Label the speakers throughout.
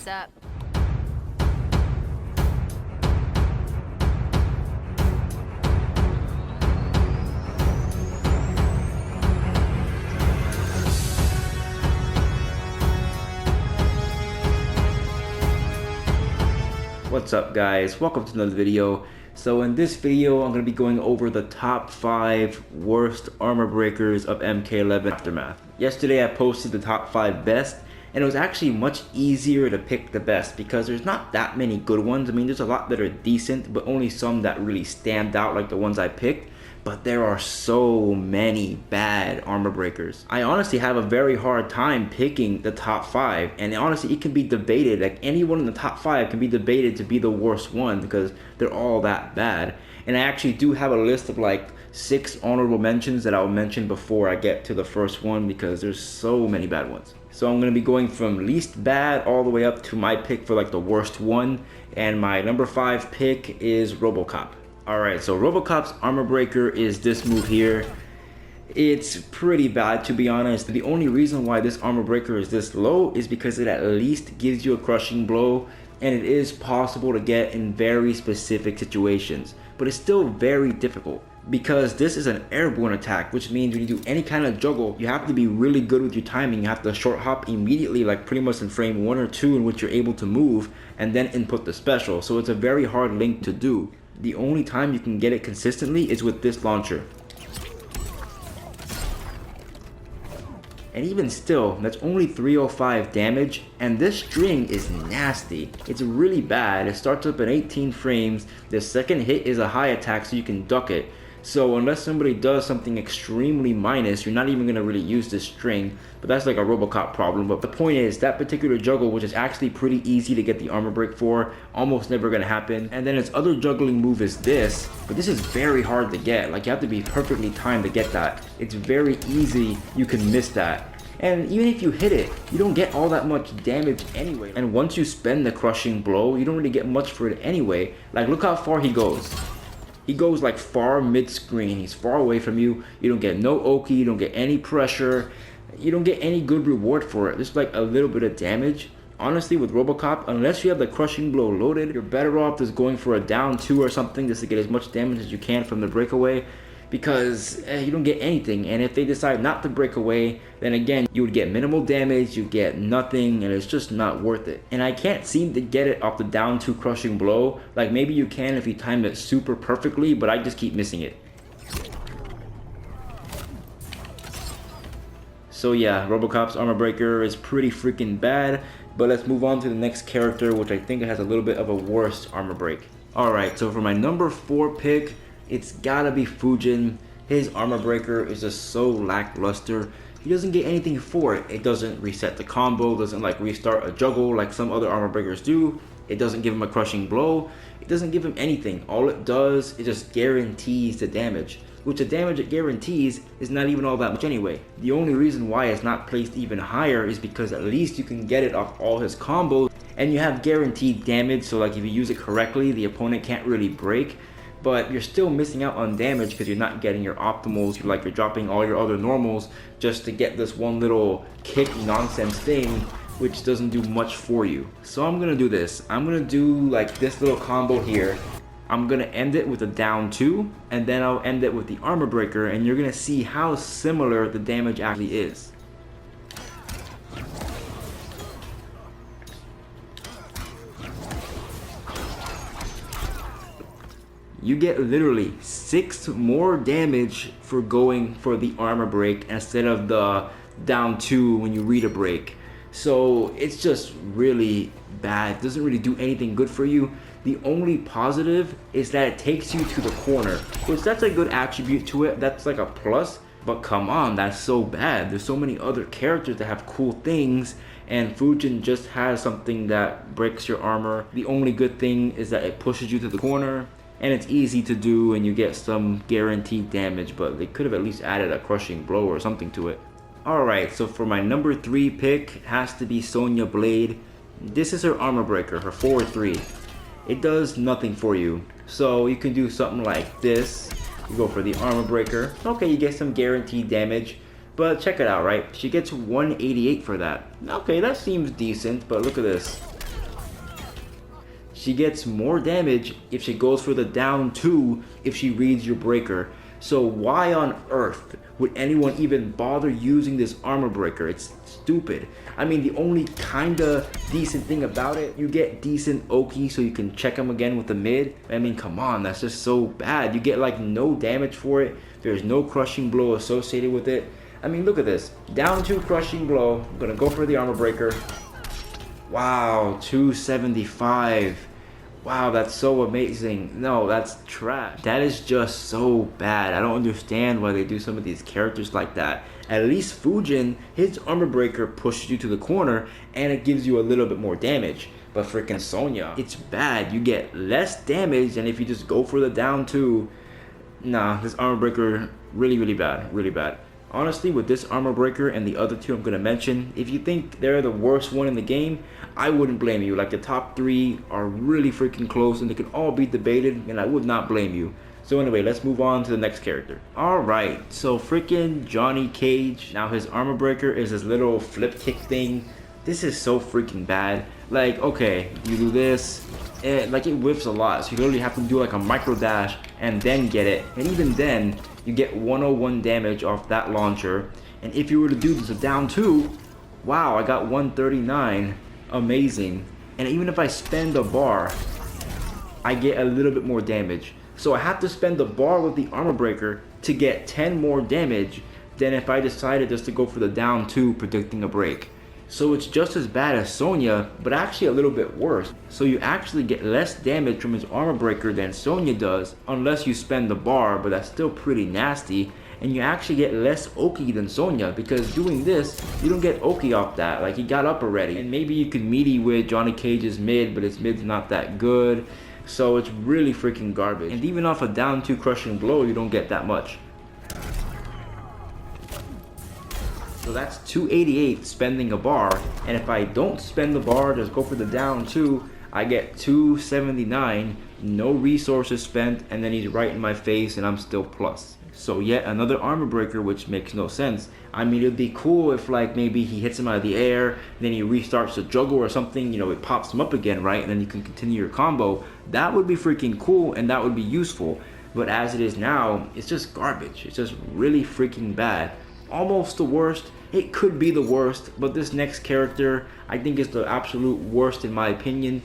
Speaker 1: What's up?
Speaker 2: What's up guys, welcome to another video. So in this video I'm going to be going over the top 5 worst armor breakers of MK11 Aftermath. Yesterday I posted the top 5 best, and it was actually much easier to pick the best because there's not that many good ones. I mean, there's a lot that are decent, but only some that really stand out like the ones I picked. But there are so many bad armor breakers. I honestly have a very hard time picking the top 5, and honestly it can be debated. Like, anyone in the top 5 can be debated to be the worst one because they're all that bad. And I actually do have a list of like 6 honorable mentions that I'll mention before I get to the first one because there's so many bad ones. So I'm going to be going from least bad all the way up to my pick for like the worst one, and my number 5 pick is Robocop. Alright, so Robocop's armor breaker is this move here. It's pretty bad, to be honest. The only reason why this armor breaker is this low is because it at least gives you a crushing blow, and it is possible to get in very specific situations, but it's still very difficult because this is an airborne attack, which means when you do any kind of juggle, you have to be really good with your timing. You have to short hop immediately, like pretty much in frame 1 or 2, in which you're able to move and then input the special. So it's a very hard link to do. The only time you can get it consistently is with this launcher. And even still, that's only 305 damage, and this string is nasty. It's really bad. It starts up at 18 frames. The second hit is a high attack, so you can duck it. So unless somebody does something extremely minus, you're not even going to really use this string. But that's like a Robocop problem. But the point is, that particular juggle, which is actually pretty easy to get the armor break for, almost never going to happen. And then its other juggling move is this, but this is very hard to get. Like, you have to be perfectly timed to get that. It's very easy, you can miss that. And even if you hit it, you don't get all that much damage anyway. And once you spend the crushing blow, you don't really get much for it anyway. Like, look how far he goes. He goes like far mid-screen. He's far away from you. You don't get no Oki, you don't get any pressure. You don't get any good reward for it. Just like a little bit of damage. Honestly, with Robocop, unless you have the crushing blow loaded, you're better off just going for a down 2 or something just to get as much damage as you can from the breakaway, because you don't get anything. And if they decide not to break away, then again, you would get minimal damage, you get nothing, and it's just not worth it. And I can't seem to get it off the down 2 crushing blow. Like, maybe you can if you time it super perfectly, but I just keep missing it. So yeah, Robocop's armor breaker is pretty freaking bad, but let's move on to the next character, which I think has a little bit of a worse armor break. Alright, so for my number 4 pick, it's gotta be Fujin. His armor breaker is just so lackluster. He doesn't get anything for it. It doesn't reset the combo, doesn't like restart a juggle like some other armor breakers do. It doesn't give him a crushing blow. It doesn't give him anything. All it does is just guarantees the damage, which the damage it guarantees is not even all that much anyway. The only reason why it's not placed even higher is because at least you can get it off all his combos, and you have guaranteed damage, so like if you use it correctly, the opponent can't really break. But you're still missing out on damage because you're not getting your optimals. You're dropping all your other normals just to get this one little kick nonsense thing, which doesn't do much for you. So I'm gonna do this. I'm gonna do like this little combo here. I'm gonna end it with a down 2, and then I'll end it with the armor breaker, and you're gonna see how similar the damage actually is. You get literally 6 more damage for going for the armor break instead of the down 2 when you read a break. So it's just really bad. It doesn't really do anything good for you. The only positive is that it takes you to the corner, which that's a good attribute to it. That's like a plus. But come on, that's so bad. There's so many other characters that have cool things, and Fujin just has something that breaks your armor. The only good thing is that it pushes you to the corner, and it's easy to do, and you get some guaranteed damage, but they could have at least added a crushing blow or something to it. Alright, so for my number 3 pick has to be Sonya Blade. This is her armor breaker, her forward 3. It does nothing for you. So you can do something like this. You go for the armor breaker. Okay, you get some guaranteed damage, but check it out, right? She gets 188 for that. Okay, that seems decent, but look at this. she gets more damage if she goes for the down 2 if she reads your breaker. So why on earth would anyone even bother using this armor breaker? It's stupid. I mean, the only kinda decent thing about it, you get decent Oki so you can check them again with the mid. I mean, come on, that's just so bad. You get like no damage for it. There's no crushing blow associated with it. I mean, look at this. Down 2 crushing blow. I'm gonna go for the armor breaker. Wow, 275. Wow, that's so amazing. No, that's trash. That is just so bad. I don't understand why they do some of these characters like that. At least Fujin, his armor breaker pushes you to the corner and it gives you a little bit more damage. But freaking Sonya, it's bad. You get less damage than if you just go for the down 2. Nah, this armor breaker, really bad, really bad. Honestly, with this armor breaker and the other 2 I'm going to mention, if you think they're the worst one in the game, I wouldn't blame you. Like, the top 3 are really freaking close and they can all be debated, and I would not blame you. So anyway, let's move on to the next character. Alright, so freaking Johnny Cage. Now his armor breaker is this little flip kick thing. This is so freaking bad. Like, okay, you do this, like it whiffs a lot, so you literally have to do like a micro dash and then get it, and even then you get 101 damage off that launcher. And if you were to do this down 2, wow, I got 139. Amazing. And even if I spend a bar, I get a little bit more damage. So I have to spend the bar with the armor breaker to get 10 more damage than if I decided just to go for the down 2 predicting a break. So it's just as bad as Sonya, but actually a little bit worse. So you actually get less damage from his armor breaker than Sonya does, unless you spend the bar, but that's still pretty nasty. And you actually get less Oki than Sonya, because doing this, you don't get Oki off that. Like, he got up already. And maybe you could meaty with Johnny Cage's mid, but his mid's not that good. So it's really freaking garbage. And even off a down 2 crushing blow, you don't get that much. So that's 288 spending a bar, and if I don't spend the bar, just go for the down 2, I get 279, no resources spent, and then he's right in my face and I'm still plus. So yet another armor breaker, which makes no sense. I mean, it'd be cool if like maybe he hits him out of the air, then he restarts the juggle or something, you know, it pops him up again, right? And then you can continue your combo. That would be freaking cool and that would be useful. But as it is now, it's just garbage. It's just really freaking bad. Almost the worst. It could be the worst, but this next character I think is the absolute worst in my opinion.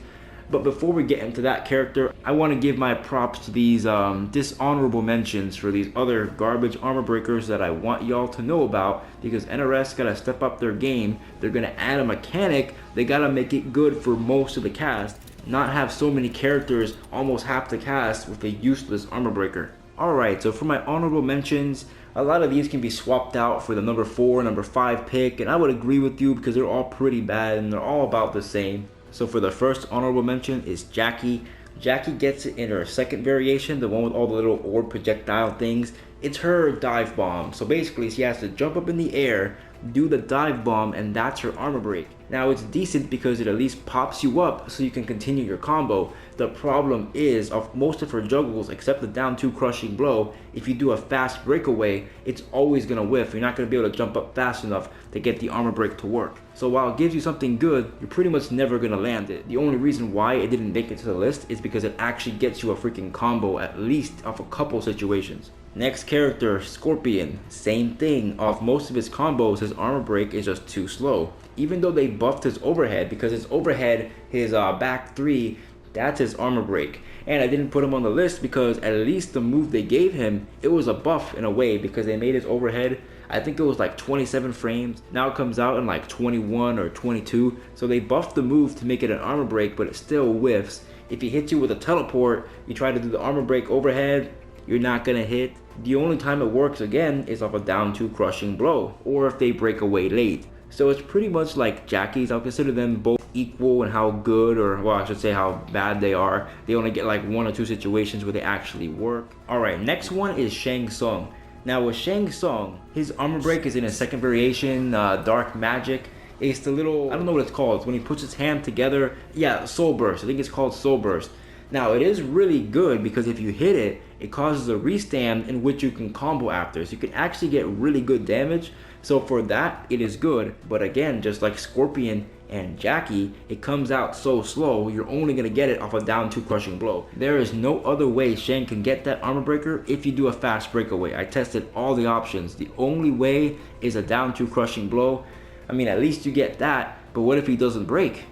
Speaker 2: But before we get into that character, I want to give my props to these dishonorable mentions for these other garbage armor breakers that I want y'all to know about, because NRS gotta step up their game. They're gonna add a mechanic. They gotta make it good for most of the cast, not have so many characters, almost half the cast, with a useless armor breaker. Alright, so for my honorable mentions, a lot of these can be swapped out for the number 4, number 5 pick, and I would agree with you because they're all pretty bad and they're all about the same. So for the first honorable mention is Jackie. Jackie gets it in her second variation, the one with all the little orb projectile things. It's her dive bomb. So basically she has to jump up in the air, do the dive bomb, and that's her armor break. Now it's decent because it at least pops you up so you can continue your combo. The problem is, of most of her juggles except the down 2 crushing blow, if you do a fast breakaway, it's always gonna whiff. You're not gonna be able to jump up fast enough to get the armor break to work. So while it gives you something good, you're pretty much never gonna land it. The only reason why it didn't make it to the list is because it actually gets you a freaking combo, at least off a couple situations. Next character, Scorpion. Same thing. Off most of his combos, his armor break is just too slow. Even though they buffed his overhead, because his overhead, his back 3, that's his armor break. And I didn't put him on the list because at least the move they gave him, it was a buff in a way, because they made his overhead, I think it was like 27 frames. Now it comes out in like 21 or 22. So they buffed the move to make it an armor break, but it still whiffs. If he hits you with a teleport, you try to do the armor break overhead, you're not gonna hit. The only time it works again is off a down 2 crushing blow, or if they break away late. So it's pretty much like Jackie's. I'll consider them both equal in how good, or well, I should say how bad they are. They only get like 1 or 2 situations where they actually work. Alright, next one is Shang Tsung. Now with Shang Tsung, his armor break is in his second variation, Dark Magic. It's the little, I don't know what it's called, it's when he puts his hand together. Yeah, Soul Burst, I think it's called Soul Burst. Now it is really good because if you hit it, it causes a restand in which you can combo after. So you can actually get really good damage. So for that, it is good. But again, just like Scorpion, And Jackie, it comes out so slow, you're only going to get it off a down 2 crushing blow. There is no other way Shang can get that armor breaker if you do a fast breakaway. I tested all the options. The only way is a down 2 crushing blow. I mean, at least you get that, but what if he doesn't break?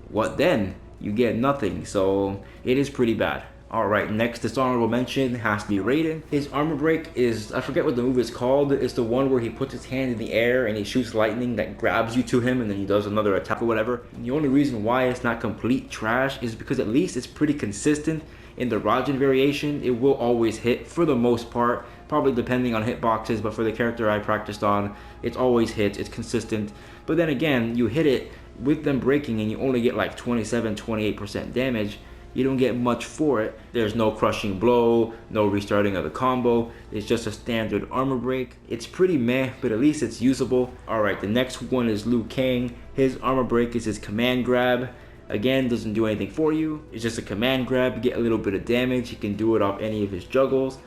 Speaker 2: What then? You get nothing, so it is pretty bad. Alright, next dishonorable mention has to be Raiden. His armor break is, I forget what the move is called. It's the one where he puts his hand in the air and he shoots lightning that grabs you to him and then he does another attack or whatever. And the only reason why it's not complete trash is because at least it's pretty consistent. In the Raiden variation, it will always hit for the most part, probably depending on hitboxes, but for the character I practiced on, it's always hits, it's consistent. But then again, you hit it with them breaking and you only get like 27-28% damage. You don't get much for it. There's no crushing blow, no restarting of the combo. It's just a standard armor break. It's pretty meh, but at least it's usable. Alright, the next one is Liu Kang. His armor break is his command grab. Again, doesn't do anything for you. It's just a command grab. You get a little bit of damage. You can do it off any of his juggles.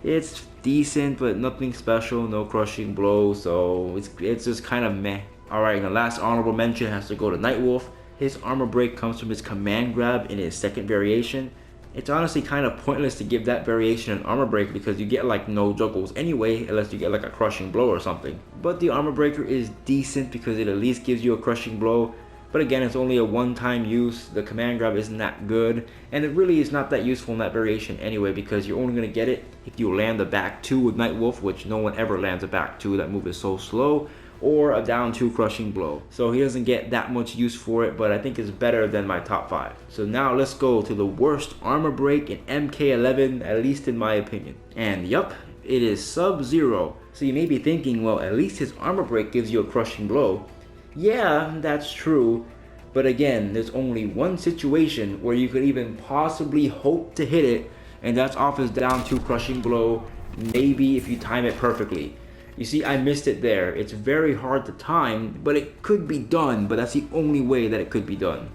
Speaker 2: It's decent, but nothing special. No crushing blow, so it's just kind of meh. Alright, and the last honorable mention has to go to Nightwolf. His armor break comes from his command grab in his second variation. It's honestly kind of pointless to give that variation an armor break because you get like no juggles anyway, unless you get like a crushing blow or something. But the armor breaker is decent because it at least gives you a crushing blow. But again, it's only a one-time use. The command grab isn't that good, and it really is not that useful in that variation anyway because you're only going to get it if you land the back 2 with Nightwolf, which no one ever lands a back 2. That move is so slow. Or a down 2 crushing blow. So he doesn't get that much use for it, but I think it's better than my top 5. So now let's go to the worst armor break in MK11, at least in my opinion. And yup, it is Sub-Zero. So you may be thinking, well, at least his armor break gives you a crushing blow. Yeah, that's true. But again, there's only one situation where you could even possibly hope to hit it, and that's off his down 2 crushing blow, maybe if you time it perfectly. You see, I missed it there. It's very hard to time, but it could be done, but that's the only way that it could be done.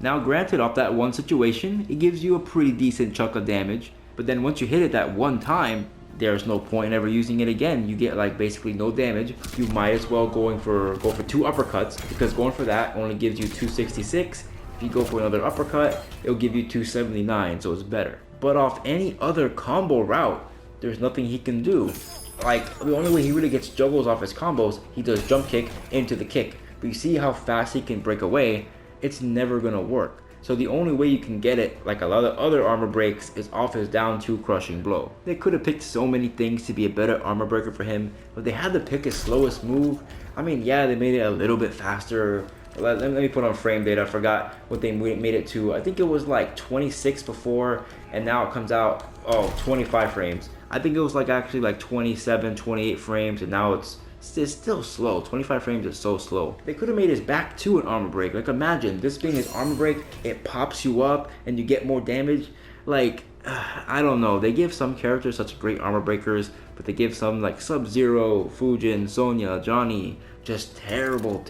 Speaker 2: Now granted, off that one situation, it gives you a pretty decent chunk of damage, but then once you hit it that one time, there's no point in ever using it again. You get like basically no damage. You might as well go for 2 uppercuts, because going for that only gives you 266. If you go for another uppercut, it'll give you 279, so it's better. But off any other combo route, there's nothing he can do. Like, the only way he really gets juggles off his combos, he does jump kick into the kick. But you see how fast he can break away, it's never gonna work. So the only way you can get it, like a lot of other armor breaks, is off his down 2 crushing blow. They could have picked so many things to be a better armor breaker for him, but they had to pick his slowest move. I mean, yeah, they made it a little bit faster. Let me put on frame data. I forgot what they made it to. I think it was like 26 before, and now it comes out, 25 frames. I think it was like actually like 27, 28 frames, and now it's still slow. 25 frames is so slow. They could have made his back 2 an armor break. Like, imagine this being his armor break, it pops you up and you get more damage. Like, I don't know. They give some characters such great armor breakers, but they give some like Sub-Zero, Fujin, Sonya, Johnny, just terrible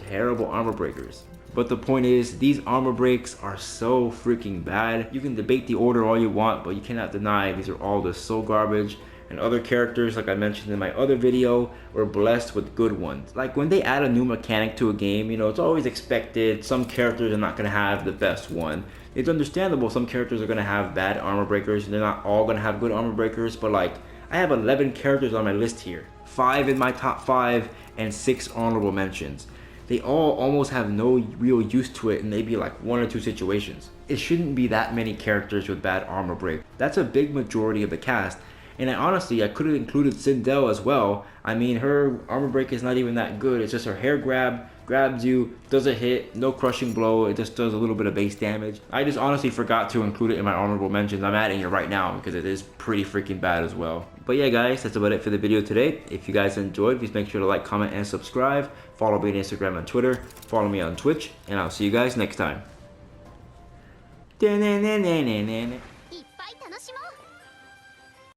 Speaker 2: armor breakers. But the point is, these armor breaks are so freaking bad. You can debate the order all you want, but you cannot deny these are all just so garbage. And other characters, like I mentioned in my other video, were blessed with good ones. Like when they add a new mechanic to a game, you know, it's always expected. Some characters are not going to have the best one. It's understandable some characters are going to have bad armor breakers, and they're not all going to have good armor breakers, but like, I have 11 characters on my list here. 5 in my top 5 and 6 honorable mentions. They all almost have no real use to it in maybe like 1 or 2 situations. It shouldn't be that many characters with bad armor break. That's a big majority of the cast. And I could have included Sindel as well. I mean, her armor break is not even that good. It's just her hair grabs you, does a hit, no crushing blow, it just does a little bit of base damage. I just honestly forgot to include it in my honorable mentions. I'm adding it right now because it is pretty freaking bad as well. But yeah guys, that's about it for the video today. If you guys enjoyed, please make sure to like, comment, and subscribe. Follow me on Instagram and Twitter. Follow me on Twitch. And I'll see you guys next time.